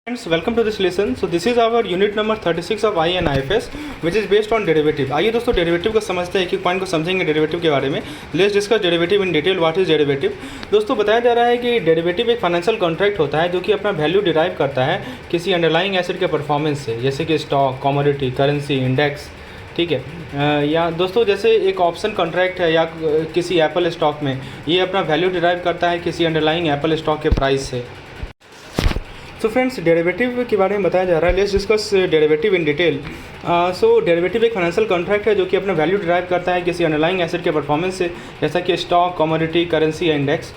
Friends, welcome to this lesson. So this is our unit number 36 of I and IFS which is based on derivative. आइए दोस्तों derivative को समझते हैं, एक एक पॉइंट को समझेंगे डेरिवेटिव के बारे में. Let's discuss derivative in detail. What is derivative? दोस्तों बताया जा रहा है कि डेरिवेटिव एक फाइनेंशियल कॉन्ट्रैक्ट होता है जो कि अपना वैल्यू डिराइव करता है किसी अंडरलाइंग एसेट के परफॉर्मेंस से, जैसे कि स्टॉक, कमोडिटी, करेंसी, इंडेक्स. ठीक है. या दोस्तों जैसे एक ऑप्शन कॉन्ट्रैक्ट है या किसी एप्पल स्टॉक में, ये अपना वैल्यू डिराइव करता है किसी अंडरलाइंग एप्पल स्टॉक के प्राइस से. सो फ्रेंड्स, डेरिवेटिव के बारे में बताया जा रहा है. Let's discuss derivative in detail. So derivative एक फाइनेंशियल कॉन्ट्रैक्ट है जो कि अपना वैल्यू डिराइव करता है किसी अंडरलाइंग एसेट के परफॉर्मेंस से, जैसा कि स्टॉक, कमोडिटी, करेंसी या इंडेक्स.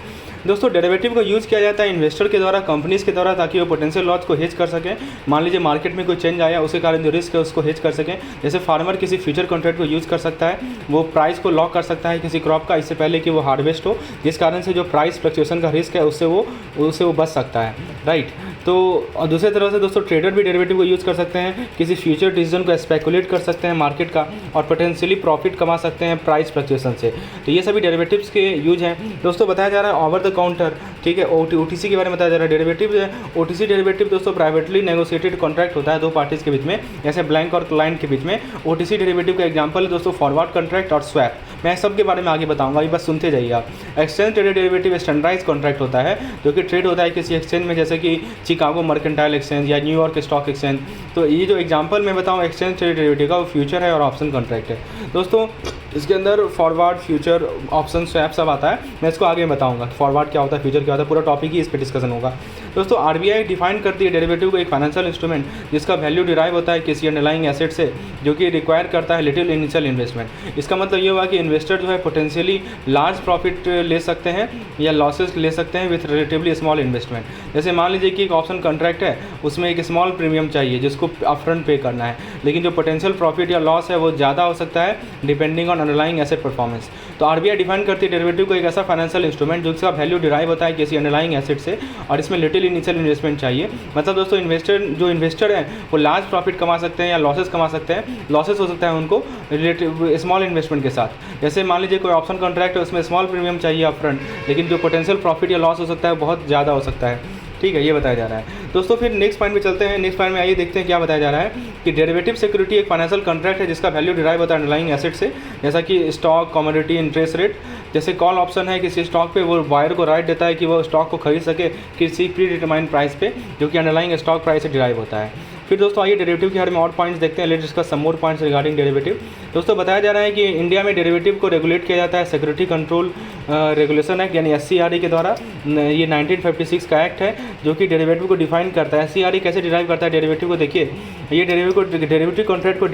दोस्तों डेरिवेटिव का यूज़ किया जाता है इन्वेस्टर के द्वारा, कंपनीज़ के द्वारा, ताकि वो पोटेंशियल लॉस को हेज कर सकें. मान लीजिए मार्केट में कोई चेंज आया, उसके कारण जो रिस्क है उसको हेज कर सकें. जैसे फार्मर किसी फ्यूचर कॉन्ट्रैक्ट को यूज़ कर सकता है, वो प्राइस को लॉक कर सकता है किसी क्रॉप का इससे पहले कि वो हार्वेस्ट हो, जिस कारण से जो प्राइस फ्लक्चुएशन का रिस्क है उससे वो बच सकता है. राइट. तो और दूसरी तरफ से दोस्तों ट्रेडर भी डेरिवेटिव को यूज़ कर सकते हैं, किसी फ्यूचर डिसीजन को स्पेकुलेट कर सकते हैं मार्केट का और पोटेंशियली प्रॉफिट कमा सकते हैं प्राइस फ्लक्चुएशन से. तो ये सभी डेरिवेटिव्स के यूज हैं. दोस्तों बताया जा रहा है ओवर द काउंटर, ठीक है, OTC के बारे में बताया जा रहा है. डेरिवेटिव OTC डेरिवेटिव दोस्तों प्राइवेटली नेगोशिएटेड कॉन्ट्रैक्ट होता है दो पार्टीज़ के बीच में, जैसे ब्लैंक और क्लाइंट के बीच में. OTC डेरिवेटिव का एग्जांपल है दोस्तों फॉरवर्ड कॉन्ट्रैक्ट और स्वैप. मैं सब के बारे में आगे बताऊंगा, अभी बस सुनते जाइए आप. Exchange traded derivative standardised contract होता है जो कि ट्रेड होता है किसी एक्सचेंज में, जैसे कि शिकागो मर्केंटाइल एक्सचेंज या न्यूयॉर्क स्टॉक एक्सचेंज. तो ये जो एग्जांपल मैं बताऊँ एक्सचेंज ट्रेडेड डेरिवेटिव का, वो फ्यूचर है और ऑप्शन कॉन्ट्रैक्ट है. दोस्तों इसके अंदर फॉरवर्ड, फ्यूचर, ऑप्शन, स्वैप सब आता है. मैं इसको आगे बताऊंगा फॉरवर्ड क्या होता है, फ्यूचर क्या होता है, पूरा टॉपिक ही इस पर डिस्कशन होगा. दोस्तों RBI डिफाइन करती है डेरिवेटिव को एक फाइनेंशियल इंस्ट्रूमेंट जिसका वैल्यू डिराइव होता है किसी अंडरलाइंग एसेट से, जो कि रिक्वायर करता है लिटिल इनिशियल इन्वेस्टमेंट. इसका मतलब ये हुआ कि इन्वेस्टर जो है पोटेंशियली लार्ज प्रॉफिट ले सकते हैं या लॉसेस ले सकते हैं विथ रिलेटिवली स्मॉल इन्वेस्टमेंट. जैसे मान लीजिए कि एक ऑप्शन कॉन्ट्रैक्ट है, उसमें एक स्मॉल प्रीमियम चाहिए जिसको अपफ्रंट पे करना है, लेकिन जो पोटेंशियल प्रॉफिट या लॉस है वो ज़्यादा हो सकता है depending on underlying asset performance. तो RBI डिफाइन करती है डेरिवेटिव को एक ऐसा फाइनेंशियल इंस्ट्रूमेंट जिसका वैल्यू डिराइव होता है किसी अंडरलाइंग एसेट से और इसमें लिटिल इनिशियल इन्वेस्टमेंट चाहिए. मतलब दोस्तों इन्वेस्टर हैं वो लार्ज प्रॉफिट कमा सकते हैं या लॉसेस कमा सकते हैं. लॉसेस हो सकता है उनको रिलेटिव स्मॉल इन्वेस्टमेंट के साथ. जैसे मान लीजिए कोई ऑप्शन कॉन्ट्रैक्ट है, उसमें स्मॉल प्रीमियम चाहिए अपफ्रंट, लेकिन जो पोटेंशियल प्रॉफिट या लॉस हो सकता है बहुत ज़्यादा हो सकता है. ठीक है, ये बताया जा रहा है. दोस्तों फिर नेक्स्ट पॉइंट में चलते हैं. नेक्स्ट पॉइंट में आइए देखते हैं क्या बताया जा रहा है कि डेरिवेटिव सिक्योरिटी एक फाइनेंशियल कॉन्ट्रैक्ट है जिसका वैल्यू डिराइव होता है अंडरलाइंग एसेट से, जैसा कि स्टॉक, कमोडिटी, इंटरेस्ट रेट. जैसे कॉल ऑप्शन है किसी स्टॉक पे, वो बायर को राइट देता है कि वो स्टॉक को खरीद सके किसी प्री डिटरमाइंड प्राइस पे, जो कि अंडरलाइंग स्टॉक प्राइस से डिराइव होता है. फिर दोस्तों आइए डेरिवेटिव के बारे में और पॉइंट्स देखते हैं. Let's discuss some more points regarding derivative. दोस्तों बताया जा रहा है कि इंडिया में डेरिवेटिव को रेगुलेट किया जाता है सिक्योरिटी कंट्रोल रेगुलेशन एक्ट यानी SCRE के द्वारा. ये 1956 का एक्ट है जो कि डेरिवेटिव को डिफाइन करता है. SCRE कैसे डिराइव करता है डेरिवेटिव को, देखिए ये डेरिवेटिव कॉन्ट्रैक्ट को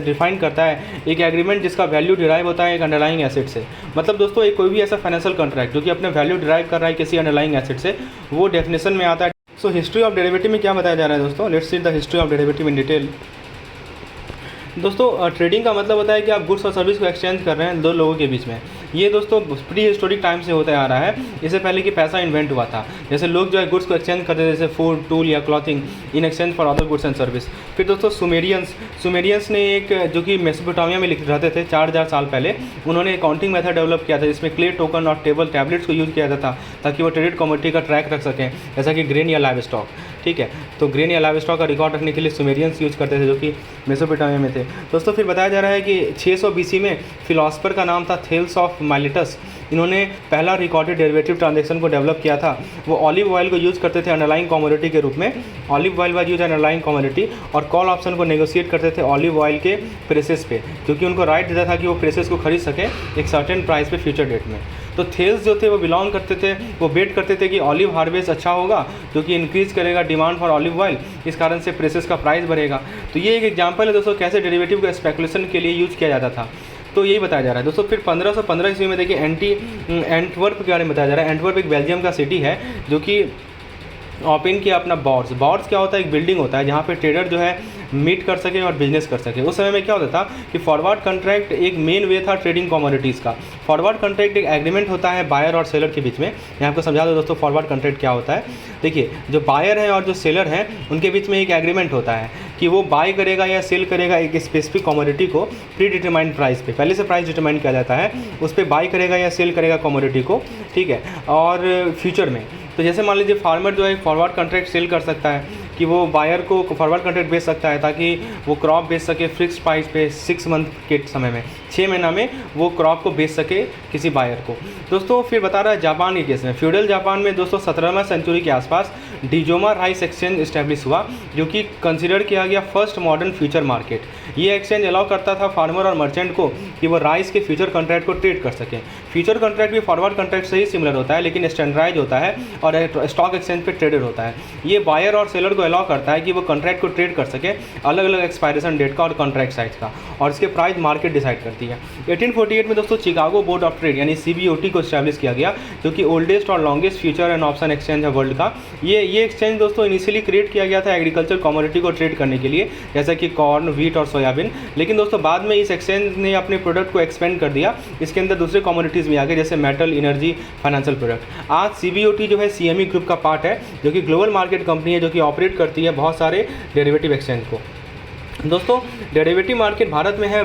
डिफाइन करता है एक एग्रीमेंट जिसका वैल्यू डिराइव होता है एक अंडरलाइंग एसेट से. मतलब दोस्तों एक कोई भी ऐसा फाइनेंशियल कॉन्ट्रैक्ट जो कि अपने वैल्यू डिराइव कर रहा है किसी अंडरलाइंग एसेट से, वो डेफिनेशन में आता है. सो हिस्ट्री ऑफ डेरिवेटिव में क्या बताया जा रहा है दोस्तों, let's see the history of derivative in detail. दोस्तों ट्रेडिंग का मतलब होता है कि आप गुड्स और सर्विस को एक्सचेंज कर रहे हैं दो लोगों के बीच में. ये दोस्तों प्री हिस्टोरिक टाइम से होता आ रहा है, इससे पहले कि पैसा इन्वेंट हुआ था. जैसे लोग जो है गुड्स को एक्सचेंज करते थे, जैसे फूड, टूल या clothing in exchange for other goods and service. फिर दोस्तों सुमेरियंस ने एक जो कि मेसोपोटामिया में रहते थे 4000 साल पहले, उन्होंने अकाउंटिंग मेथड डेवलप किया था जिसमें क्ले टोकन और टैबलेट्स को यूज़ किया जाता था ताकि वो ट्रेडेड कमोडिटी का ट्रैक रख सकें, जैसा कि ग्रेन या लाइव स्टॉक. ठीक है, तो ग्रेन या लाइव स्टॉक का रिकॉर्ड रखने के लिए सुमेरियंस यूज़ करते थे जो कि मेसोपोटामिया में थे. दोस्तों फिर बताया जा रहा है कि 600 BC में फिलोसफर का नाम था थेल्स ऑफ माइलेटस. इन्होंने पहला रिकॉर्डेड डेरिवेटिव ट्रांजैक्शन को डेवलप किया था. वो ऑलिव ऑयल को यूज़ करते थे अंडरलाइंग कमोडिटी के रूप में. Olive oil was use underlying commodity, और कॉल ऑप्शन को नेगोशिएट करते थे ऑलिव ऑयल के प्रेसेस पे, क्योंकि उनको राइट देता था कि वो प्रेसेस को खरीद सकें एक सर्टेन प्राइस पे फ्यूचर डेट में. तो थेल्स जो थे वो बिलोंग करते थे, वो बेट करते थे कि ऑलिव हार्वेस्ट अच्छा होगा जो कि इंक्रीज़ करेगा डिमांड फॉर ऑलिव ऑयल, इस कारण से प्रेसेस का प्राइस बढ़ेगा. तो ये एक एग्जांपल है दोस्तों कैसे डेरिवेटिव का स्पेकुलेशन के लिए यूज़ किया जाता था. तो यही बताया जा रहा है दोस्तों. फिर 1515 ईस्वी में देखिए एंटवर्प के बारे में बताया जा रहा है. एंटवर्प एक बेल्जियम का सिटी है जो कि ओपन किया अपना बॉर्ड्स क्या होता है, एक बिल्डिंग होता है जहाँ पे ट्रेडर जो है मीट कर सके और बिजनेस कर सके. उस समय में क्या होता था कि फॉरवर्ड कॉन्ट्रैक्ट एक मेन वे था ट्रेडिंग कमोडिटीज़ का. फॉरवर्ड कॉन्ट्रैक्ट एक एग्रीमेंट होता है बायर और सेलर के बीच में. मैं आपको समझा दो दोस्तों फॉरवर्ड कॉन्ट्रैक्ट क्या होता है. देखिए जो बायर है और जो सेलर है उनके बीच में एक एग्रीमेंट होता है कि वो बाय करेगा या सेल करेगा एक स्पेसिफिक कमोडिटी को प्री डिटरमाइंड प्राइस पे. पहले से प्राइस डिटरमाइन किया जाता है, उस पर बाय करेगा या सेल करेगा कमोडिटी को. ठीक है, और फ्यूचर में तो जैसे मान लीजिए फार्मर जो है फॉरवर्ड कॉन्ट्रैक्ट सेल कर सकता है कि वो बायर को फॉरवर्ड कॉन्ट्रैक्ट बेच सकता है ताकि वो क्रॉप बेच सके फिक्स प्राइस पे 6 मंथ के समय में, 6 महीना में वो क्रॉप को बेच सके किसी बायर को। दोस्तों फिर बता रहा है जापान के केस में, फ्यूडल जापान में दोस्तों 17वीं सेंचुरी के आसपास डिजोमा राइस एक्सचेंज इस्टेब्लिश हुआ, जो कि कंसिडर किया गया फर्स्ट मॉडर्न फ्यूचर मार्केट। ये एक्सचेंज अलाउ करता था फार्मर और मर्चेंट को कि वो राइस के फ्यूचर कॉन्ट्रैक्ट को ट्रेड कर सकें। फ्यूचर कॉन्ट्रैक्ट भी फॉरवर्ड कॉन्ट्रैक्ट से ही सिमिलर होता है, लेकिन स्टैंडर्डाइज होता है और स्टॉक एक्सचेंज पे ट्रेडेड होता है। ये बायर और सेलर को अलाउ करता है कि वो कॉन्ट्रैक्ट को ट्रेड कर सके अलग अलग एक्सपायरेशन डेट का और कॉन्ट्रैक्ट साइज का, और इसके प्राइस मार्केट डिसाइड करती है। 1848 में दोस्तों चिकागो बोर्ड ऑफ ट्रेड यानी CBOT को इस्टेब्लिश किया गया, जो कि ओल्डेस्ट और longest future and option exchange है वर्ल्ड का। ये एक्सचेंज दोस्तों इनिशियली क्रिएट किया गया था एग्रीकल्चर कमोडिटी को ट्रेड करने के लिए, जैसा कि कॉर्न, व्हीट और सोयाबीन। लेकिन दोस्तों बाद में इस एक्सचेंज ने अपने प्रोडक्ट को एक्सपेंड कर दिया, इसके अंदर दूसरे कमोडिटीज़ भी आ गए जैसे मेटल, एनर्जी, फाइनेंशियल प्रोडक्ट। आज CBOT जो है CME ग्रुप का पार्ट है, जो कि ग्लोबल मार्केट कंपनी है, जो कि ऑपरेट करती है बहुत सारे डेरिवेटिव एक्सचेंज को। दोस्तों डेरिवेटिव मार्केट भारत में है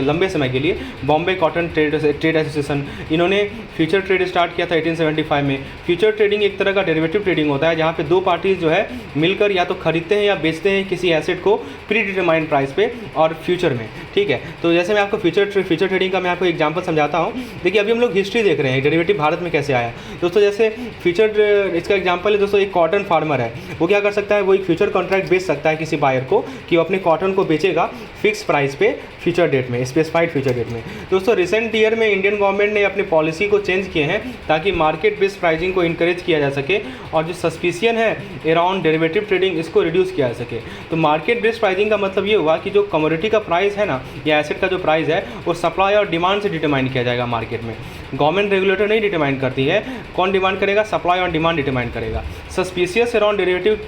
लंबे समय के लिए। बॉम्बे कॉटन ट्रेड एसोसिएशन, इन्होंने फ्यूचर ट्रेड स्टार्ट किया था 1875 में। फ्यूचर ट्रेडिंग एक तरह का डेरिवेटिव ट्रेडिंग होता है, जहाँ पे दो पार्टीज जो है मिलकर या तो खरीदते हैं या बेचते हैं किसी एसेट को प्री डिटरमाइंड प्राइस पे और फ्यूचर में। ठीक है, तो जैसे मैं आपको फ्यूचर ट्रेडिंग का मैं आपको एग्जाम्पल समझाता हूँ। देखिए अभी हम लोग हिस्ट्री देख रहे हैं डेरिवेटिव भारत में कैसे आया। दोस्तों जैसे फ्यूचर, इसका एग्जाम्पल है दोस्तों, एक कॉटन फार्मर है, वो क्या कर सकता है, वो एक फ्यूचर कॉन्ट्रैक्ट बेच सकता है किसी बायर को कि वो अपने कॉटन को बेचेगा फिक्स प्राइस पे फ्यूचर डेट में, स्पेसिफाइड फ्यूचर डेट में। दोस्तों रिसेंट ईयर में इंडियन गवर्नमेंट ने अपनी पॉलिसी को चेंज किए हैं ताकि मार्केट बेस्ड प्राइसिंग को इंकरेज किया जा सके और जो सस्पिशियन है अराउंड डेरिवेटिव ट्रेडिंग इसको रिड्यूस किया जा सके। तो मार्केट बेस्ड प्राइसिंग का मतलब ये हुआ कि जो कमोडिटी का प्राइस है ना, या एसेट का जो प्राइस है, वो सप्लाई और डिमांड से डिटरमाइन किया जाएगा मार्केट में। गवर्नमेंट रेगुलेटर नहीं डिटरमाइन करती है, कौन डिमांड करेगा, सप्लाई और डिमांड डिटरमाइन करेगा। सस्पिशियस अराउंड डेरिवेटिव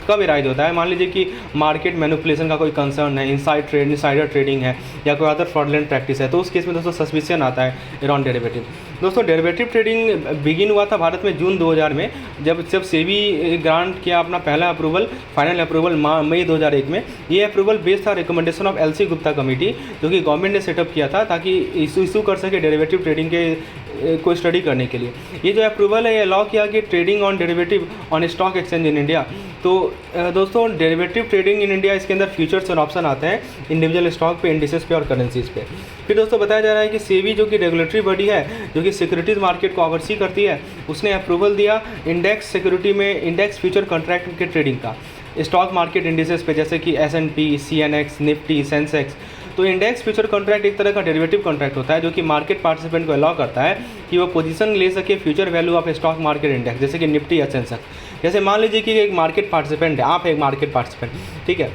कब राइज होता है, मान लीजिए कि मार्केट मैनिपुलेशन का कोई कंसर्न है, इनसाइडर ट्रेडिंग है या कोई अदर फ्रॉडलेंट प्रैक्टिस है, तो उस केस में दोस्तों सस्पिशियन आता है अराउंड डेरिवेटिव। दोस्तों डेरिवेटिव ट्रेडिंग बिगिन हुआ था भारत में जून 2000 में, जब सेबी ग्रांट किया अपना पहला अप्रूवल, फाइनल अप्रूवल मई 2001 में। ये अप्रूवल बेस्ड था recommendation of LC Gupta committee, जो कि गवर्नमेंट ने सेटअप किया था ताकि इशू कर सके डेरिवेटिव ट्रेडिंग के को स्टडी करने के लिए। ये जो अप्रूवल है ये अलाउ किया कि trading on derivative on stock exchange in India. तो दोस्तों डेरिवेटिव ट्रेडिंग इन इंडिया, इसके अंदर फ्यूचर्स और ऑप्शन आते हैं इंडिविजुअल स्टॉक पे, इंडिसेस पे और करेंसीज पे। फिर दोस्तों बताया जा रहा है कि सेबी जो कि रेगुलेटरी बॉडी है, जो कि सिक्योरिटीज़ मार्केट को ओवरसी करती है, उसने अप्रूवल दिया इंडेक्स सिक्योरिटी में इंडेक्स फ्यूचर कॉन्ट्रैक्ट के ट्रेडिंग का स्टॉक मार्केट इंडिसेस पे, जैसे कि S&P, CNX, निफ्टी, सेंसेक्स। तो इंडेक्स फ्यूचर कॉन्ट्रैक्ट एक तरह का डेरिवेटिव कॉन्ट्रैक्ट होता है, जो कि मार्केट पार्टिसिपेंट को अलाउ करता है कि वो पोजीशन ले सके future value of stock market index, जैसे कि निफ्टी या सेंसेक्स। जैसे मान लीजिए कि एक मार्केट पार्टिसिपेंट है, आप एक मार्केट पार्टिसिपेंट, ठीक है।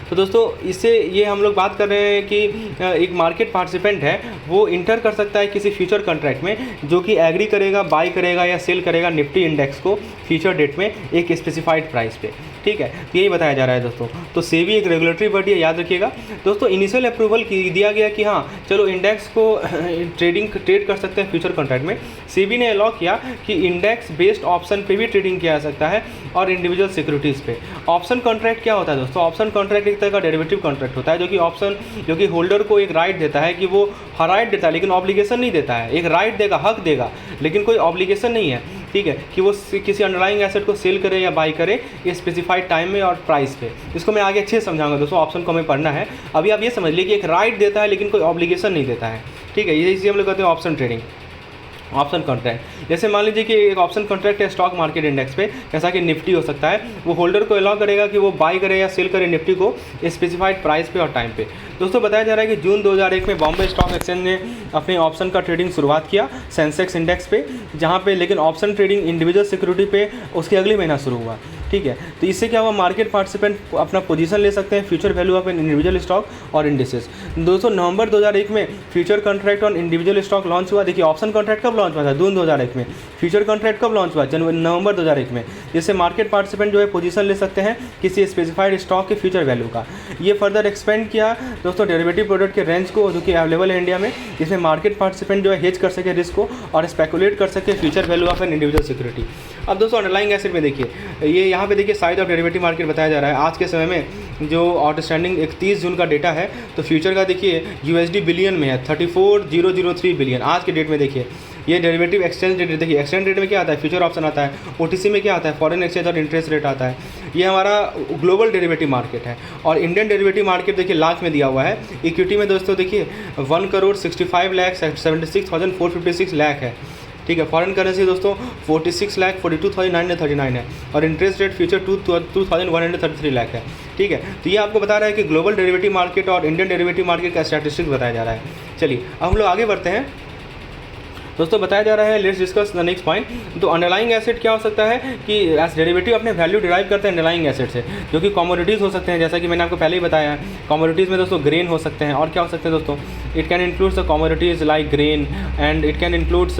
तो दोस्तों इससे ये हम लोग बात कर रहे हैं कि एक मार्केट पार्टिसिपेंट है, वो इंटर कर सकता है किसी फ्यूचर कॉन्ट्रैक्ट में, जो कि एग्री करेगा, बाई करेगा या सेल करेगा निफ्टी इंडेक्स को फ्यूचर डेट में एक स्पेसिफाइड प्राइस पे। ठीक है, तो यही बताया जा रहा है दोस्तों। तो सेबी एक रेगुलेटरी बॉडी है, याद रखिएगा दोस्तों। इनिशियल अप्रूवल दिया गया कि हाँ चलो इंडेक्स को ट्रेड कर सकते हैं फ्यूचर कॉन्ट्रैक्ट में। सेबी ने अलाउ किया कि इंडेक्स बेस्ड ऑप्शन पे भी ट्रेडिंग किया जा सकता है और इंडिविजुअल सिक्योरिटीज़ पे। ऑप्शन कॉन्ट्रैक्ट क्या होता है दोस्तों? ऑप्शन कॉन्ट्रैक्ट एक तरह का डेरिवेटिव कॉन्ट्रैक्ट होता है, जो कि होल्डर को एक राइट देता है कि वो राइट देता है लेकिन ऑब्लिगेशन नहीं देता है। एक राइट देगा, हक देगा, लेकिन कोई ऑब्लिगेशन नहीं है। ठीक है, कि वो किसी अंडरलाइंग एसेट को सेल करे या बाई करे ये स्पेसिफाइड टाइम में और प्राइस पे। इसको मैं आगे अच्छे से समझाऊंगा दोस्तों, ऑप्शन को हमें पढ़ना है। अभी आप ये समझ लीजिए कि एक राइट देता है लेकिन कोई ऑब्लिगेशन नहीं देता है। ठीक है, इसी हम लोग कहते हैं ऑप्शन ट्रेडिंग, ऑप्शन कॉन्ट्रैक्ट। जैसे मान लीजिए कि एक ऑप्शन कॉन्ट्रैक्ट है स्टॉक मार्केट इंडेक्स पे, जैसा कि निफ्टी हो सकता है, वो होल्डर को अलाउ करेगा कि वो बाई करे या सेल करे निफ्टी को स्पेसिफाइड प्राइस पे और टाइम पे। दोस्तों बताया जा रहा है कि जून 2001 में बॉम्बे स्टॉक एक्सचेंज ने अपने ऑप्शन का ट्रेडिंग शुरुआत किया सेंसेक्स इंडेक्स पे, जहाँ पे लेकिन ऑप्शन ट्रेडिंग इंडिविजुअल सिक्योरिटी पे उसके अगले महीना शुरू हुआ। ठीक है, तो इससे क्या हुआ, मार्केट पार्टिसिपेंट अपना पोजीशन ले सकते हैं future value of an individual stock और इंडिसेस। दोस्तों नवंबर 2001 में future contract on individual stock launch हुआ। देखिए ऑप्शन कॉन्ट्रैक्ट कब लॉन्च हुआ था? जून 2001 में। फ्यूचर कॉन्ट्रैक्ट कब लॉन्च हुआ? नवंबर 2001 में। जिससे मार्केट पार्टिसिपेंट जो है पोजीशन ले सकते हैं किसी स्पेसिफाइड स्टॉक के फ्यूचर वैल्यू का। ये फर्दर एक्सपेंड किया दोस्तों डेरिवेटिव प्रोडक्ट के रेंज को, जो कि अवेलेबल है इंडिया में, जिसमें मार्केट पार्टिसिपेंट जो है हेज कर सके रिस्क को और स्पेकुलेट कर सके future value of an individual security. अब दोस्तों अंडरलाइंग एसेट में देखिए, ये यहाँ पे देखिए साइज ऑफ डेरिवेटिव मार्केट बताया जा रहा है। आज के समय में जो आउटस्टैंडिंग 31 जून का डेटा है, तो फ्यूचर का देखिए USD बिलियन में है, 34,003 बिलियन आज के डेट में। देखिए ये डेरिवेटिव एक्सचेंज रेट, देखिए एक्सचेंज रेट में क्या आता है, फ्यूचर ऑप्शन आता है, OTC में क्या आता है, फॉरेन एक्सचेंज और इंटरेस्ट रेट आता है। ये हमारा ग्लोबल डेरिवेटिव मार्केट है। और इंडियन डेरिवेटिव मार्केट देखिए लाख में दिया हुआ है। इक्विटी में दोस्तों देखिए 1,65,76,456 लाख है, ठीक है। फॉरेन करेंसी दोस्तों 46,42,939 है। और इंटरेस्ट रेट फ्यूचर 2,133 लाख है, ठीक है। तो ये आपको बता रहा है कि ग्लोबल डेरिवेटिव मार्केट और इंडियन डेरिवेटिव मार्केट का स्टैटिस्टिक्स बताया जा रहा है। चलिए अब हम लोग आगे बढ़ते हैं दोस्तों। बताया जा रहा है, let's discuss the next point. तो अंडरलाइंग एसेट क्या हो सकता है कि एज डेरिवेटिव अपने वैल्यू डिराइव करते हैं अंडरलाइंग एसेट से, जो कि कमोडिटीज़ हो सकते हैं, जैसा कि मैंने आपको पहले ही बताया। कमोडिटीज़ में दोस्तों ग्रेन हो सकते हैं, और क्या हो सकते हैं दोस्तों, it can includes the commodities like grain, and it can includes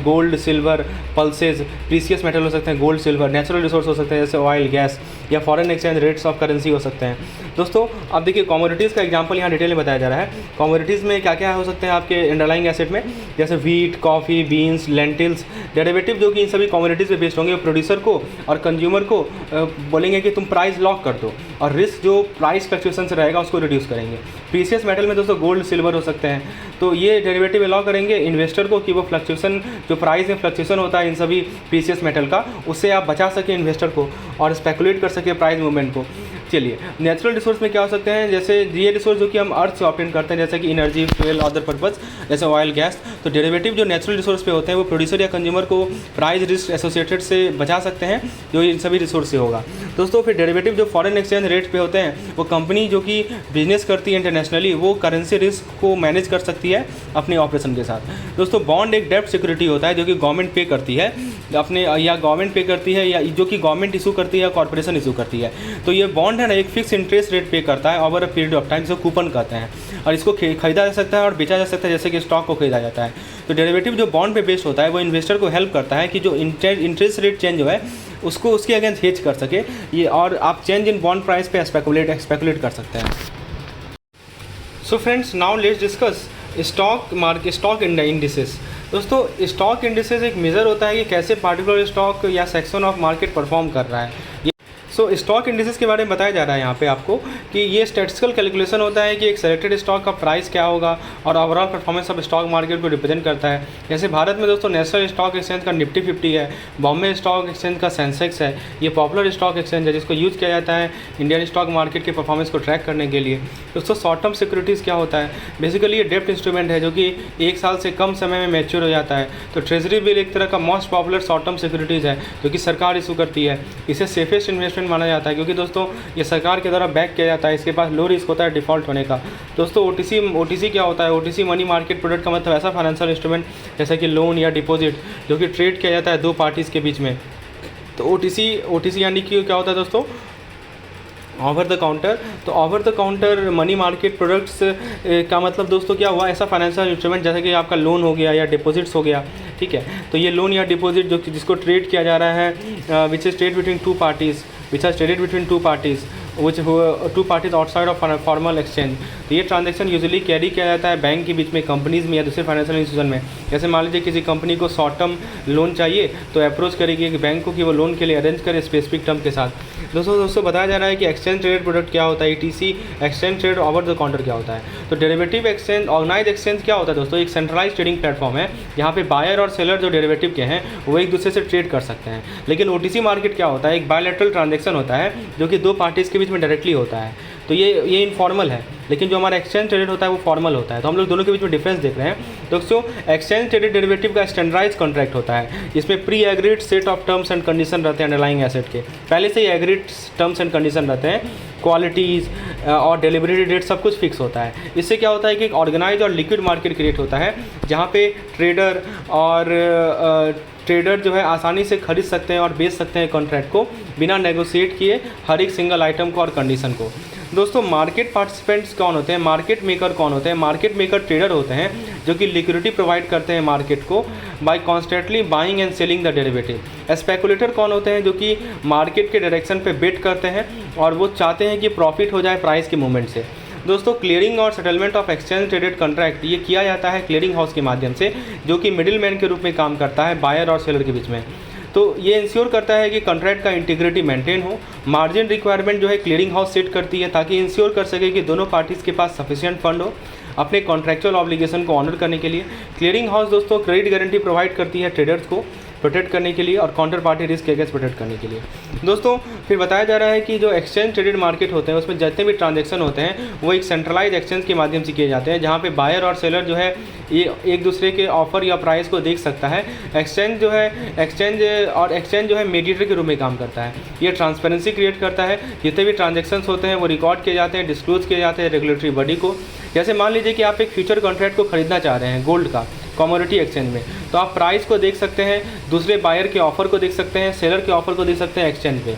gold, silver, pulses, precious metal हो सकते हैं, गोल्ड, सिल्वर, नेचुरल रिसोर्स हो सकते हैं जैसे ऑयल, गैस, या foreign exchange rates of currency हो सकते हैं। दोस्तों अब देखिए कमोडिटीज़ का एग्जांपल यहाँ डिटेल में बताया जा रहा है। कमोडिटीज़ में क्या क्या हो सकते हैं आपके अंडरलाइंग एसेट में, जैसे wheat, coffee, beans, lentils, derivative जो कि इन सभी कमोडिटीज़ पे बेस्ड होंगे। प्रोड्यूसर को और कंज्यूमर को बोलेंगे कि तुम प्राइस लॉक कर दो, और रिस्क जो प्राइस फ्लक्चुएशन से रहेगा उसको रिड्यूस करेंगे। प्रीसियस मेटल में दोस्तों गोल्ड, सिल्वर हो सकते हैं। तो ये डेरिवेटिव अलाउ करेंगे इन्वेस्टर को कि वो फ्लक्चुएशन, जो प्राइस में फ्लक्चुएशन होता है इन सभी प्रीसियस मेटल का, उससे आप बचा सकें इन्वेस्टर को और स्पेकुलेट कर सके प्राइस मूवमेंट को। चलिए नेचुरल रिसोर्स में क्या हो सकते हैं, जैसे ये रिसोर्स जो कि हम अर्थ से ऑब्टेन करते हैं, जैसे कि एनर्जी, फ्यूल, अदर पर्पस, जैसे ऑयल, गैस। तो डेरिवेटिव जो नेचुरल रिसोर्स पे होते हैं वो प्रोड्यूसर या कंज्यूमर को प्राइस रिस्क एसोसिएटेड से बचा सकते हैं, जो इन सभी रिसोर्स से होगा। दोस्तों फिर डेरिवेटिव जो फॉरेन एक्सचेंज रेट पे होते हैं, वो कंपनी जो कि बिजनेस करती है इंटरनेशनली, वो करेंसी रिस्क को मैनेज कर सकती है अपने ऑपरेशन के साथ। दोस्तों बॉन्ड एक डेब्ट सिक्योरिटी होता है जो कि गवर्नमेंट पे करती है अपने, या गवर्नमेंट पे करती है, या जो कि गवर्नमेंट इशू करती है या कॉर्पोरेशन इशू करती है। तो ये बॉन्ड है ना, एक फिक्स इंटरेस्ट रेट पे करता है over a period of time, जिसको कूपन कहते हैं, और इसको खरीदा जा सकता है और बेचा जा सकता है, जैसे कि स्टॉक को खरीदा जाता है। तो डेरिवेटिव जो बॉन्ड पे बेस्ड होता है वो इन्वेस्टर को हेल्प करता है कि जो इंटरेस्ट रेट चेंज जो है उसको उसके अगेंस्ट हेज कर सके ये, और आप चेंज इन बॉन्ड प्राइस पे स्पेकुलेट कर सकते हैं। So friends now let's discuss stock indices. दोस्तों स्टॉक इंडिसेस एक मेज़र होता है कि कैसे पार्टिकुलर स्टॉक या सेक्शन ऑफ मार्केट परफॉर्म कर रहा है। सो स्टॉक इंडिसेस के बारे में बताया जा रहा है यहाँ पे आपको कि ये स्टैटिस्टिकल कैलकुलेशन होता है कि एक सेलेक्टेड स्टॉक का प्राइस क्या होगा और overall performance of stock market को रिप्रेजेंट करता है। जैसे भारत में दोस्तों नेशनल स्टॉक एक्सचेंज का निफ्टी 50 है, बॉम्बे स्टॉक एक्सचेंज का सेंसेक्स है। ये पॉपुलर स्टॉक एक्सचेंज है जिसको यूज़ किया जाता है इंडियन स्टॉक मार्केट के परफॉर्मेंस को ट्रैक करने के लिए। दोस्तों शॉर्ट टर्म सिक्योरिटीज़ क्या होता है, बेसिकली ये डेप्ट इंस्ट्रूमेंट है जो कि 1 साल से कम समय में मैच्योर हो जाता है। तो ट्रेजरी बिल एक तरह का most popular short term securities है जो कि सरकार इशू करती है। इसे सेफेस्ट इन्वेस्टमेंट माना जाता है क्योंकि दोस्तों ये सरकार के द्वारा बैक किया जाता है, इसके पास लो रिस्क होता है डिफ़ॉल्ट होने का। दोस्तों ओटीसी क्या होता है, ओटीसी मनी मार्केट प्रोडक्ट का मतलब ऐसा फाइनेंशियल इंस्ट्रूमेंट जैसा कि लोन या डिपॉजिट जो कि ट्रेड किया जाता है 2 पार्टीज़ के बीच में। तो ओटीसी यानी कि क्या होता है दोस्तों, ओवर द काउंटर। तो over the counter money market products का मतलब दोस्तों क्या हुआ, ऐसा फाइनेंशियल इंस्ट्रूमेंट जैसे कि आपका लोन हो गया या डिपॉजिट्स हो गया, ठीक है। तो ये लोन या डिपॉजिट जो जिसको ट्रेड किया जा रहा है which is trade between 2 parties, which has traded between 2 parties which 2 parties outside of formal exchange। तो ये ट्रांजैक्शन यूजुअली कैरी किया जाता है बैंक के बीच में, कंपनीज़ में या दूसरे फाइनेंशियल इंस्टीट्यूशन में। जैसे मान लीजिए किसी कंपनी को शॉर्ट टर्म लोन चाहिए तो अप्रोच करेगी एक बैंक को कि वो लोन के लिए अरेंज करे स्पेसिफिक टर्म के साथ। दोस्तों बताया जा रहा है कि एक्सचेंज ट्रेडेड प्रोडक्ट क्या होता है, etc exchange trade over the counter क्या होता है। तो डेरिवेटिव एक्सचेंज ऑर्गेनाइज एक्सचेंज क्या होता है दोस्तों, एक सेंट्रलाइज ट्रेडिंग प्लेटफॉर्म है जहाँ पे बायर और सेलर जो डेरिवेटिव के हैं वो एक दूसरे से ट्रेड कर सकते हैं। लेकिन ओटीसी मार्केट क्या होता है, एक बायलैटरल ट्रांजैक्शन होता है जो कि 2 पार्टीज़ के बीच में डायरेक्टली होता है। तो ये इनफॉर्मल है, लेकिन जो हमारा एक्सचेंज ट्रेडेड होता है वो फॉर्मल होता है। तो हम लोग दोनों के बीच में डिफरेंस देख रहे हैं। दोस्तों एक्सचेंज ट्रेडेड डेरिवेटिव का स्टैंडर्डाइज कॉन्ट्रैक्ट होता है, इसमें pre agreed set of terms and condition रहते हैं अंडरलाइंग एसेट के, पहले से ही एग्रीड टर्म्स एंड कंडीशन रहते हैं, क्वालिटीज़ और डिलीवरी डेट सब कुछ फिक्स होता है। इससे क्या होता है कि एक ऑर्गेनाइज और लिक्विड मार्केट क्रिएट होता है जहाँ पे ट्रेडर जो है आसानी से खरीद सकते हैं और बेच सकते हैं कॉन्ट्रैक्ट को बिना नेगोशिएट किए हर एक सिंगल आइटम को और कंडीशन को। दोस्तों मार्केट पार्टिसिपेंट्स कौन होते हैं, मार्केट मेकर कौन होते हैं, मार्केट मेकर ट्रेडर होते हैं जो कि लिक्विडिटी प्रोवाइड करते हैं मार्केट को by constantly buying and selling the derivative. Speculator कौन होते हैं, जो कि मार्केट के डायरेक्शन पे बेट करते हैं और वो चाहते हैं कि प्रॉफिट हो जाए प्राइस के मूवमेंट से। दोस्तों क्लियरिंग और settlement of exchange traded contract ये किया जाता है क्लियरिंग हाउस के माध्यम से, जो कि मिडिल मैन के रूप में काम करता है बायर और सेलर के बीच में। तो ये इंश्योर करता है कि कॉन्ट्रैक्ट का इंटीग्रिटी मेंटेन हो। मार्जिन रिक्वायरमेंट जो है क्लियरिंग हाउस सेट करती है ताकि इंश्योर कर सके कि दोनों पार्टीज़ के पास सफिशिएंट फंड हो। अपने कॉन्ट्रैक्चुअल ऑब्लिगेशन को ऑनर करने के लिए। क्लियरिंग हाउस दोस्तों क्रेडिट गारंटी प्रोवाइड करती है ट्रेडर्स को प्रोटेक्ट करने के लिए और काउंटर पार्टी रिस्क के अगेंस्ट प्रोटेक्ट करने के लिए। दोस्तों फिर बताया जा रहा है कि जो एक्सचेंज ट्रेडेड मार्केट होते हैं उसमें जितने भी ट्रांजैक्शन होते हैं वो एक सेंट्रलाइज एक्सचेंज के माध्यम से किए जाते हैं, जहाँ पे बायर और सेलर जो है ये एक दूसरे के ऑफर या प्राइस को देख सकता है। एक्सचेंज जो है मीडिएटर के रूप में काम करता है। ये ट्रांसपेरेंसी क्रिएट करता है, जितने भी ट्रांजेक्शन्स होते हैं वो रिकॉर्ड किए जाते हैं, डिस्क्लोज किए जाते हैं रेगुलेटरी बॉडी को। जैसे मान लीजिए कि आप एक फ्यूचर कॉन्ट्रैक्ट को खरीदना चाह रहे हैं गोल्ड का कमोडिटी एक्सचेंज में, तो आप प्राइस को देख सकते हैं, दूसरे बायर के ऑफ़र को देख सकते हैं, सेलर के ऑफ़र को देख सकते हैं एक्सचेंज पे।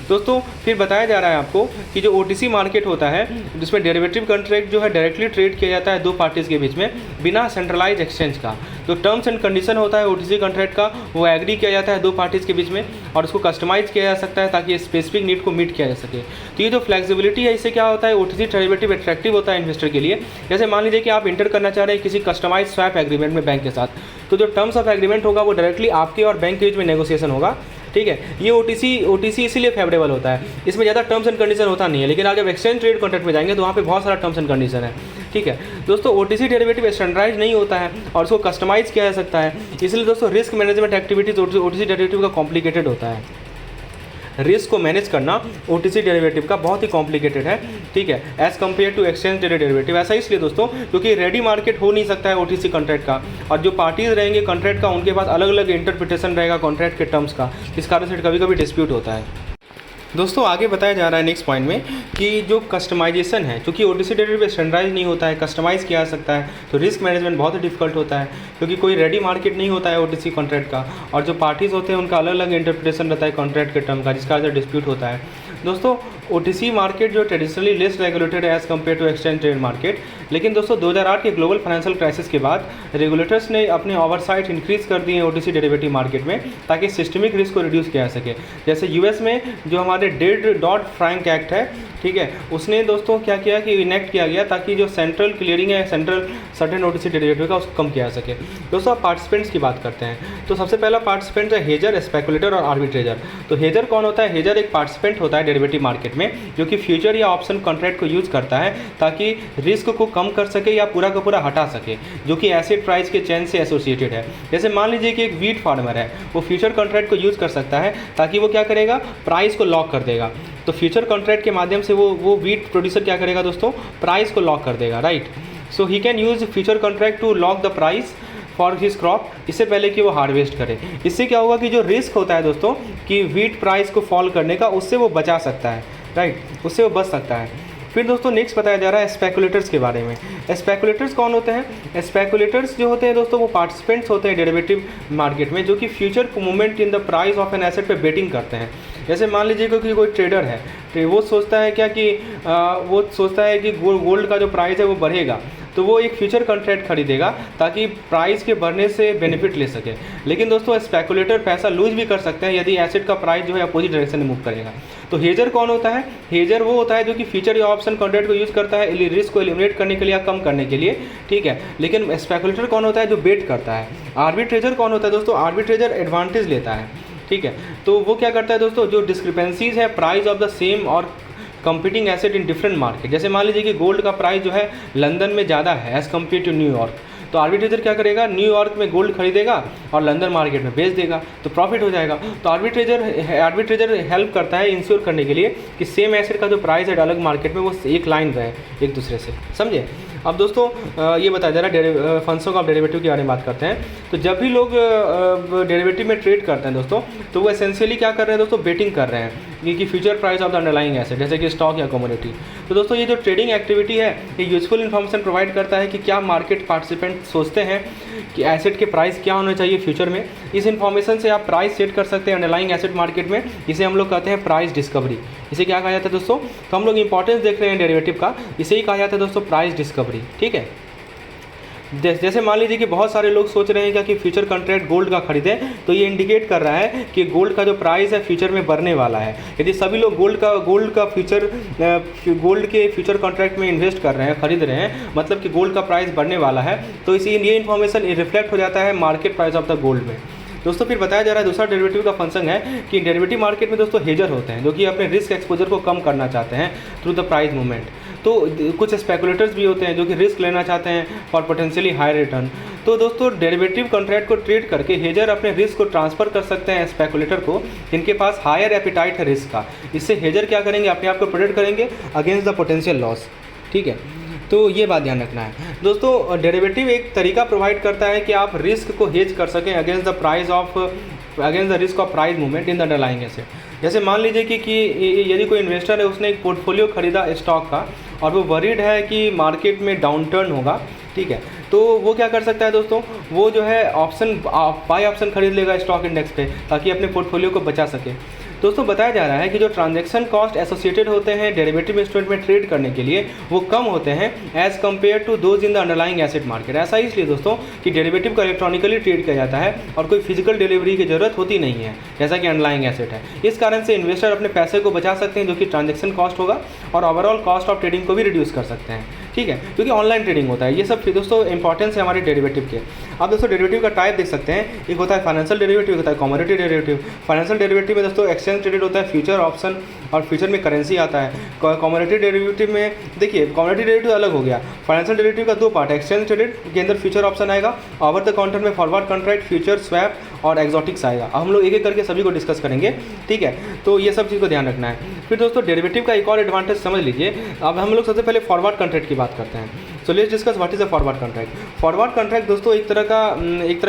दोस्तों फिर बताया जा रहा है आपको कि जो OTC मार्केट होता है जिसमें डेरिवेटिव कॉन्ट्रैक्ट जो है डायरेक्टली ट्रेड किया जाता है दो पार्टीज़ के बीच में बिना सेंट्रलाइज एक्सचेंज का। जो टर्म्स एंड कंडीशन होता है OTC कॉन्ट्रैक्ट का वो एग्री किया जाता है दो पार्टीज़ के बीच में और उसको कस्टमाइज़ किया जा सकता है ताकि स्पेसिफिक नीड को मीट किया जा सके। तो ये जो फ्लेक्सिबिलिटी है इससे क्या होता है OTC डेरिवेटिव अट्रैक्टिव होता है इन्वेस्टर के लिए। जैसे मान लीजिए कि आप इंटर करना चाह रहे हैं किसी कस्टमाइज स्वैप एग्रीमेंट में बैंक के साथ, तो जो टर्म्स ऑफ एग्रीमेंट होगा वो डायरेक्टली आपके और बैंक के बीच में नेगोशिएशन होगा। ठीक है, ये OTC इसीलिए फेवरेबल होता है, इसमें ज़्यादा टर्म्स एंड कंडीशन होता नहीं है। लेकिन आप जब एक्सचेंज ट्रेड कॉन्ट्रैक्ट में जाएंगे तो वहाँ पे बहुत सारा टर्म्स एंड कंडीशन है। ठीक है दोस्तों, OTC डेरिवेटिव स्टैंडर्डाइज नहीं होता है और उसको कस्टमाइज़ किया जा सकता है, इसलिए दोस्तों risk management activities OTC derivative का कॉम्प्लिकेटेड होता है। रिस्क को मैनेज करना OTC डेरिवेटिव का बहुत ही कॉम्प्लिकेटेड है। ठीक है, as compare to exchange traded derivative. ऐसा इसलिए दोस्तों क्योंकि रेडी मार्केट हो नहीं सकता है OTC कॉन्ट्रैक्ट का, और जो पार्टीज रहेंगे कॉन्ट्रैक्ट का उनके पास अलग अलग इंटरप्रिटेशन रहेगा कॉन्ट्रैक्ट के टर्म्स का, इस कारण से कभी कभी डिस्प्यूट होता है। दोस्तों आगे बताया जा रहा है नेक्स्ट पॉइंट में कि जो कस्टमाइजेशन है, क्योंकि OTC डेरिवेटिव स्टैंडर्डाइज नहीं होता है, कस्टमाइज़ किया जा सकता है, तो रिस्क मैनेजमेंट बहुत ही डिफिकल्ट होता है क्योंकि कोई रेडी मार्केट नहीं होता है OTC कॉन्ट्रैक्ट का, और जो पार्टीज़ होते हैं उनका अलग अलग इंटरप्रिटेशन रहता है कॉन्ट्रैक्ट के टर्म का, जिसका वजह डिस्प्यूट होता है। दोस्तों OTC मार्केट जो ट्रेडिशनली लेस रेगुलेटेड है as compare to exchange trade market, लेकिन दोस्तों 2008 के ग्लोबल फाइनेंशियल क्राइसिस के बाद रेगुलेटर्स ने अपने ओवरसाइट इंक्रीज़ कर दिए हैं OTC डेरिवेटिव मार्केट में ताकि सिस्टमिक रिस्क को रिड्यूस किया जा सके। जैसे US में जो हमारे डॉड-फ्रैंक एक्ट है, ठीक है, उसने दोस्तों क्या किया कि इनेक्ट किया गया ताकि जो सेंट्रल क्लियरिंग है सेंट्रल सर्टेन OTC डेरिवेटिव का उसको कम किया जा सके। दोस्तों आप पार्टिसिपेंट्स की बात करते हैं तो सबसे पहला पार्टिसिपेंट है हेजर, स्पेकुलेटर और आर्बिट्रेजर। तो हेजर कौन होता है? हेजर एक पार्टिसिपेंट होता है डेरिवेटिव मार्केट में जो कि फ्यूचर या ऑप्शन कॉन्ट्रैक्ट को यूज़ करता है ताकि रिस्क को कम कर सके या पूरा का पूरा हटा सके, जो कि एसेट प्राइस के चेन से एसोसिएटेड है। जैसे मान लीजिए कि एक वीट फार्मर है, वो फ्यूचर कॉन्ट्रैक्ट को यूज़ कर सकता है ताकि वो क्या करेगा, प्राइस को लॉक कर देगा। तो फ्यूचर कॉन्ट्रैक्ट के माध्यम से वो वीट प्रोड्यूसर क्या करेगा दोस्तों, प्राइस को लॉक कर देगा, right. So he can use future contract to lock the price for his crop, इससे पहले कि वो हार्वेस्ट करे। इससे क्या होगा कि जो रिस्क होता है दोस्तों कि वीट प्राइस को फॉल करने का, उससे वो बचा सकता है, राइट, उससे वो बच सकता है। फिर दोस्तों नेक्स्ट बताया जा रहा है स्पेकुलेटर्स के बारे में। स्पेकुलेटर्स कौन होते हैं? स्पेकुलेटर्स जो होते हैं दोस्तों वो पार्टिसिपेंट्स होते हैं डेरिवेटिव मार्केट में जो कि future movement in the price of an asset पे बेटिंग करते हैं। जैसे मान लीजिए कि कोई ट्रेडर है, वो सोचता है क्या कि वो सोचता है कि गोल्ड का जो प्राइस है वो बढ़ेगा, तो वो एक फ्यूचर कॉन्ट्रैक्ट खरीदेगा ताकि प्राइस के बढ़ने से बेनिफिट ले सके। लेकिन दोस्तों स्पेकुलेटर पैसा लूज भी कर सकते हैं यदि एसेट का प्राइस जो है अपोजिट डायरेक्शन में मूव करेगा। तो हेजर कौन होता है? हेजर वो होता है जो कि फ्यूचर या ऑप्शन कॉन्ट्रैक्ट को यूज़ करता है रिस्क को एलिमिनेट करने के लिए या कम करने के लिए, ठीक है। लेकिन स्पेकुलेटर कौन होता है? जो बेट करता है। आर्बिट्रेजर कौन होता है दोस्तों? आर्बिट्रेजर एडवांटेज लेता है, ठीक है। तो वो क्या करता है दोस्तों, जो डिस्क्रिपेंसीज है प्राइस ऑफ द सेम और competing asset in different market. जैसे मान लीजिए कि गोल्ड का प्राइस जो है लंदन में ज़्यादा है एज़ कम्पेयर टू न्यूयॉर्क, तो आर्बिट्रेजर क्या करेगा, न्यूयॉर्क में गोल्ड खरीदेगा और लंदन मार्केट में बेच देगा, तो प्रॉफिट हो जाएगा। तो आर्बिट्रेजर हेल्प करता है इंश्योर करने के लिए कि सेम एसेट का जो प्राइस है अलग मार्केट में वो एक लाइन रहे एक दूसरे से, समझे। अब दोस्तों ये बताया जा रहा है फंक्शन ऑफ डेरिवेटिव के बारे में बात करते हैं। तो जब भी लोग डेरिवेटिव में ट्रेड करते हैं दोस्तों, तो वो एसेंशियली क्या कर रहे हैं दोस्तों, बेटिंग कर रहे हैं कि future price of the underlying asset, जैसे कि स्टॉक या कमोडिटी। तो दोस्तों ये जो ट्रेडिंग एक्टिविटी है ये यूजफुल इन्फॉर्मेशन प्रोवाइड करता है कि क्या मार्केट पार्टिसिपेंट सोचते हैं कि एसेट के प्राइस क्या होने चाहिए फ्यूचर में। इस इन्फॉर्मेशन से आप प्राइस सेट कर सकते हैं अंडरलाइंग एसेट मार्केट में, जिसे हम लोग कहते हैं प्राइस डिस्कवरी। इसे क्या कहा जाता है दोस्तों, तो हम लोग इंपॉर्टेंस देख रहे हैं डेरिवेटिव का, इसे ही कहा जाता है दोस्तों प्राइस डिस्कवरी, ठीक है। जैसे मान लीजिए कि बहुत सारे लोग सोच रहे हैं क्या कि फ्यूचर कॉन्ट्रैक्ट गोल्ड का खरीदें, तो ये इंडिकेट कर रहा है कि गोल्ड का जो प्राइस है फ्यूचर में बढ़ने वाला है। यदि सभी लोग गोल्ड के फ्यूचर कॉन्ट्रैक्ट में इन्वेस्ट कर रहे हैं, खरीद रहे हैं, मतलब कि गोल्ड का प्राइस बढ़ने वाला है, तो ये इन्फॉर्मेशन रिफ्लेक्ट हो जाता है market price of the gold में। दोस्तों फिर बताया जा रहा है दूसरा डेरिवेटिव का फंक्शन है कि डेरिवेटिव मार्केट में दोस्तों हेजर होते हैं जो कि अपने रिस्क एक्सपोजर को कम करना चाहते हैं थ्रू द प्राइस मूवमेंट। तो कुछ स्पेकुलेटर्स भी होते हैं जो कि रिस्क लेना चाहते हैं फॉर पोटेंशियली हाई रिटर्न। तो दोस्तों डेरिवेटिव कॉन्ट्रैक्ट को ट्रेड करके हेजर अपने रिस्क को ट्रांसफ़र कर सकते हैं स्पेकुलेटर को, जिनके पास हायर एपिटाइट है रिस्क का। इससे हेजर क्या करेंगे, अपने आप को प्रोटेक्ट करेंगे अगेंस्ट द पोटेंशियल लॉस। ठीक है, तो ये बात ध्यान रखना है दोस्तों। डेरिवेटिव एक तरीका प्रोवाइड करता है कि आप रिस्क को हेज कर सकें against the risk of price movement in the underlying asset. जैसे मान लीजिए कि यदि कोई इन्वेस्टर है, उसने एक पोर्टफोलियो खरीदा स्टॉक का और वो वरीड है कि मार्केट में डाउन टर्न होगा, ठीक है, तो वो क्या कर सकता है दोस्तों, वो जो है बाय ऑप्शन खरीद लेगा स्टॉक इंडेक्स पे, ताकि अपने पोर्टफोलियो को बचा सके। दोस्तों बताया जा रहा है कि जो ट्रांजैक्शन कॉस्ट एसोसिएटेड होते हैं डेरिवेटिव इंस्ट्रूमेंट में ट्रेड करने के लिए, वो कम होते हैं as compare to those in the underlying asset market. ऐसा इसलिए दोस्तों कि डेरिवेटिव का इलेक्ट्रॉनिकली ट्रेड किया जाता है और कोई फिजिकल डिलीवरी की जरूरत होती नहीं है, जैसा कि अंडरलाइंग एसेट है। इस कारण से इन्वेस्टर अपने पैसे को बचा सकते हैं, जो कि ट्रांजैक्शन कॉस्ट होगा, और ओवरऑल कॉस्ट ऑफ ट्रेडिंग को भी रिड्यूस कर सकते हैं। ठीक है, क्योंकि ऑनलाइन ट्रेडिंग होता है। ये सब दोस्तों इंपॉर्टेंस है हमारे डेरिवेटिव के। आप दोस्तों डेरिवेटिव का टाइप देख सकते हैं, एक होता है फाइनेंशियल डेरिवेटिव, एक होता है कमोडिटी डेरिवेटिव। फाइनेंशियल डेरिवेटिव में दोस्तों एक्सचेंज ट्रेडेड होता है फ्यूचर ऑप्शन, और फ्यूचर में करेंसी आता है। कमोडिटी डेरिवेटिव में देखिए, कमोडिटी डेरिवेटिव अलग हो गया। फाइनेंशियल डेरिवेटिव का दो पार्ट है, एक्सचेंज ट्रेडेड के अंदर फ्यूचर ऑप्शन आएगा, ओवर द काउंटर में फॉरवर्ड कॉन्ट्रैक्ट, फ्यूचर, स्वैप और एक्जॉटिक्स आएगा। अब हम लोग एक एक करके सभी को डिस्कस करेंगे। ठीक है, तो ये सब चीज़ को ध्यान रखना है। फिर दोस्तों डेरिवेटिव का एक और एडवांटेज समझ लीजिए। अब हम लोग सबसे पहले फॉरवर्ड कॉन्ट्रैक्ट की बात करते हैं। So let's discuss what is a forward contract. Forward contract दोस्तों एक तरह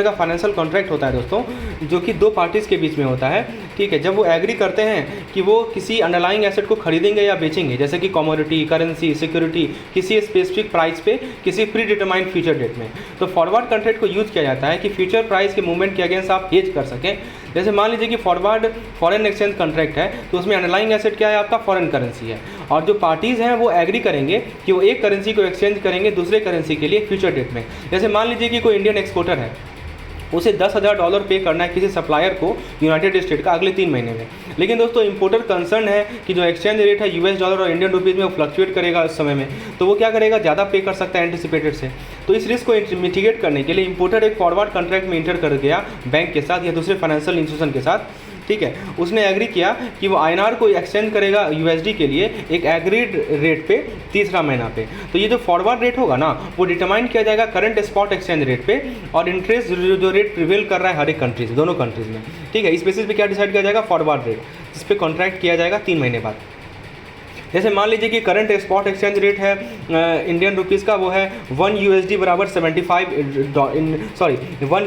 का फाइनेंशियल कॉन्ट्रैक्ट होता है दोस्तों, जो कि दो पार्टीज़ के बीच में होता है। ठीक है, जब वो एग्री करते हैं कि वो किसी अंडरलाइंग एसेट को खरीदेंगे या बेचेंगे, जैसे कि कमोडिटी, करेंसी, सिक्योरिटी, किसी स्पेसिफिक प्राइस पे, किसी प्री डिटरमाइंड फ्यूचर डेट में, तो फॉरवर्ड कॉन्ट्रैक्ट को यूज़ किया जाता है कि फ्यूचर प्राइस के मूवमेंट के अगेंस्ट आप हेज कर सकें। जैसे मान लीजिए कि फॉरेन एक्सचेंज कॉन्ट्रैक्ट है, तो उसमें अंडरलाइंग एसेट क्या है, आपका फॉरेन करेंसी है, और जो पार्टीज़ हैं वो एग्री करेंगे कि वो एक करेंसी को एक्सचेंज करेंगे दूसरे करेंसी के लिए फ्यूचर डेट में। जैसे मान लीजिए कि कोई इंडियन एक्सपोर्टर है, उसे $10,000 पे करना है किसी सप्लायर को यूनाइटेड स्टेट का अगले 3 महीने में। लेकिन दोस्तों इंपोर्टर कंसर्न है कि जो एक्सचेंज रेट है US डॉलर और इंडियन रुपीज़ में वो फ्लक्चुएट करेगा उस समय में, तो वो क्या करेगा, ज़्यादा पे कर सकता है एंटिसिपेटेड से। तो इस रिस्क को मिटिगेट करने के लिए इंपोर्टर एक फॉरवर्ड कॉन्ट्रैक्ट में इंटर कर गया बैंक के साथ या दूसरे फाइनेंशियल इंस्टीट्यूशन के साथ। ठीक है, उसने एग्री किया कि वो INR को एक्सचेंज करेगा USD के लिए एक एग्रीड रेट पे तीसरा महीना पे। तो ये जो फॉरवर्ड रेट होगा ना, वो डिटरमाइन किया जाएगा करंट स्पॉट एक्सचेंज रेट पे, और इंटरेस्ट जो रेट प्रिवेल कर रहा है हर एक कंट्रीज, दोनों कंट्रीज में। ठीक है, इस बेसिस पे क्या डिसाइड किया जाएगा, फॉरवर्ड रेट, जिस पे कॉन्ट्रैक्ट किया जाएगा 3 महीने बाद। जैसे मान लीजिए कि करंट स्पॉट एक्सचेंज रेट है इंडियन रुपीज़ का, वो है 1 USD बराबर 1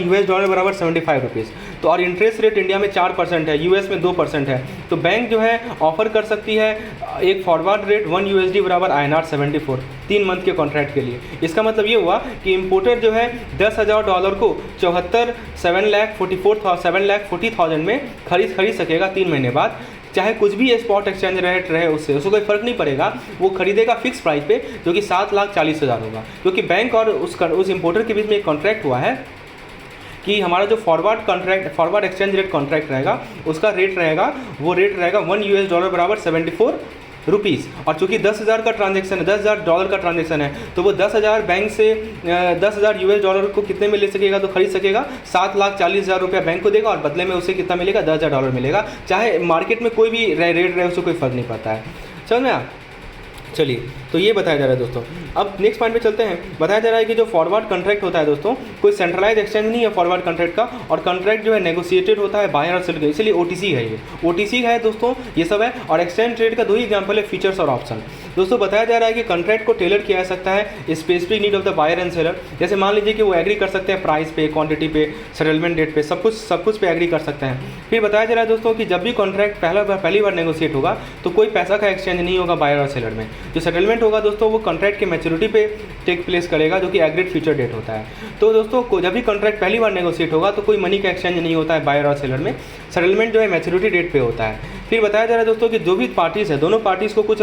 US डॉलर बराबर 75 रुपीज़। तो और इंटरेस्ट रेट इंडिया में 4% है, US में 2% है। तो बैंक जो है ऑफर कर सकती है एक फॉरवर्ड रेट 1 USD बराबर INR 74 3 मंथ के कॉन्ट्रैक्ट के लिए। इसका मतलब ये हुआ कि इंपोर्टर जो है $10,000 को 7,40,000 में खरीद सकेगा 3 महीने बाद, चाहे कुछ भी स्पॉट एक्सचेंज रेट रहे उससे कोई फर्क नहीं पड़ेगा। वो खरीदेगा फिक्स प्राइस पे, जो कि 7,40,000 होगा, क्योंकि बैंक और उस इंपोर्टर के बीच में एक कॉन्ट्रैक्ट हुआ है कि हमारा जो फॉरवर्ड एक्सचेंज रेट कॉन्ट्रैक्ट रहेगा, उसका रेट रहेगा, वो रेट रहेगा 1 US डॉलर बराबर 74 रुपीज़। और चूँकि 10,000 का ट्रांजेक्शन है, $10,000 का ट्रांजेक्शन है, तो वो 10,000 बैंक से 10,000 US डॉलर को कितने में ले सकेगा, तो खरीद सकेगा 7,40,000 रुपया बैंक को देगा, और बदले में उसे कितना मिलेगा, $10,000 मिलेगा। चाहे मार्केट में कोई भी रेट रहे, उससे कोई फ़र्क नहीं पड़ता है। समझ में? चलिए, तो ये बताया जा रहा है दोस्तों। अब नेक्स्ट पॉइंट पे चलते हैं। बताया जा रहा है कि जो फॉरवर्ड कॉन्ट्रैक्ट होता है दोस्तों, कोई सेंट्रलाइज एक्सचेंज नहीं है फॉरवर्ड कॉन्ट्रैक्ट का, और कॉन्ट्रैक्ट जो है नेगोशिएटेड होता है बायर और सेलर, इसलिए OTC है। ये OTC है दोस्तों, ये सब है। और एक्सचेंज ट्रेड का 2 ही एग्जाम्पल है, फीचर्स और ऑप्शन। दोस्तों बताया जा रहा है कि कॉन्ट्रैक्ट को टेलर किया जा सकता है specific need of the buyer and seller. जैसे मान लीजिए कि वो एग्री कर सकते हैं प्राइस पे, क्वांटिटी पे, सेटलमेंट डेट पे, सब कुछ पे एग्री कर सकते हैं। फिर बताया जा रहा है दोस्तों कि जब भी कॉन्ट्रैक्ट पहली बार नेगोशिएट होगा, तो कोई पैसा का एक्सचेंज नहीं होगा बायर और सेलर में। जो सेटलमेंट होगा दोस्तों, वो कॉन्ट्रैक्ट के मैच्योरिटी पे टेक प्लेस करेगा, जो कि एग्रीड फ्यूचर डेट होता है। तो दोस्तों जब भी कॉन्ट्रैक्ट पहली बार नेगोशिएट होगा, तो कोई मनी का एक्सचेंज नहीं होता है बायर और सेलर में। सेटलमेंट जो है मैच्योरिटी डेट पे होता है। फिर बताया जा रहा है दोस्तों कि जो भी पार्टीज़ है, दोनों पार्टीज़ को कुछ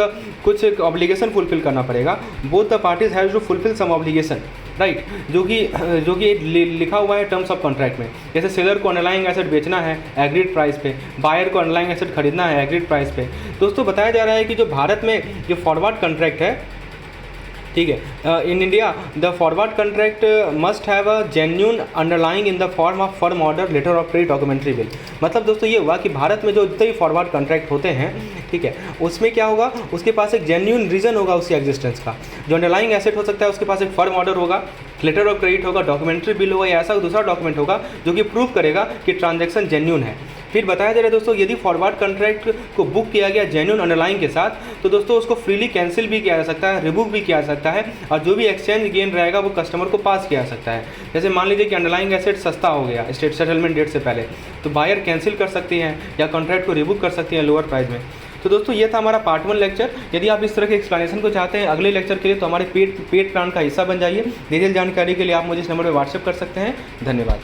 ऑब्लिगेशन फुलफिल करना पड़ेगा। Both the parties have to fulfil some obligation, right, जो कि लिखा हुआ है टर्म्स ऑफ कॉन्ट्रैक्ट में। जैसे सेलर को अंडरलाइंग एसेट बेचना है एग्रीड प्राइस पे, बायर को अंडरलाइंग एसेट खरीदना है एग्रीड प्राइस पे। दोस्तों बताया जा रहा है कि जो भारत में जो फॉरवर्ड कॉन्ट्रैक्ट है, ठीक है। In India the forward contract must have a genuine underlying in the form of firm order, letter of credit, documentary bill. मतलब दोस्तों ये हुआ कि भारत में जो जितने भी फॉरवर्ड कॉन्ट्रैक्ट होते हैं, ठीक है, उसमें क्या होगा, उसके पास एक जेन्यून रीज़न होगा उसकी एग्जिस्टेंस का। जो अंडरलाइंग एसेट हो सकता है उसके पास एक फर्म ऑर्डर होगा, लेटर ऑफ क्रेडिट होगा, डॉक्यूमेंट्री बिल होगा, या ऐसा दूसरा डॉक्यूमेंट होगा जो कि प्रूव करेगा कि ट्रांजैक्शन जेन्यून है। फिर बताया जा रहा है दोस्तों, यदि फॉरवर्ड कॉन्ट्रैक्ट को बुक किया गया जेन्यून अंडरलाइंग के साथ, तो दोस्तों उसको फ्रीली कैंसिल भी किया जा सकता है, रिबुक भी किया जा सकता है, और जो भी एक्सचेंज गेन रहेगा वो कस्टमर को पास किया जा सकता है। जैसे मान लीजिए कि अंडरलाइंग एसेट सस्ता हो गया स्टेट सेटलमेंट डेट से पहले, तो बायर कैंसिल कर सकती हैं या कॉन्ट्रैक्ट को रिबुक कर सकती हैं लोअर प्राइस में। तो दोस्तों ये था हमारा पार्ट 1 लेक्चर। यदि आप इस तरह के एक्सप्लेनेशन को चाहते हैं अगले लेक्चर के लिए, तो हमारे पेड प्लान का हिस्सा बन जाइए। डिटेल जानकारी के लिए आप मुझे इस नंबर पर व्हाट्सएप कर सकते हैं। धन्यवाद।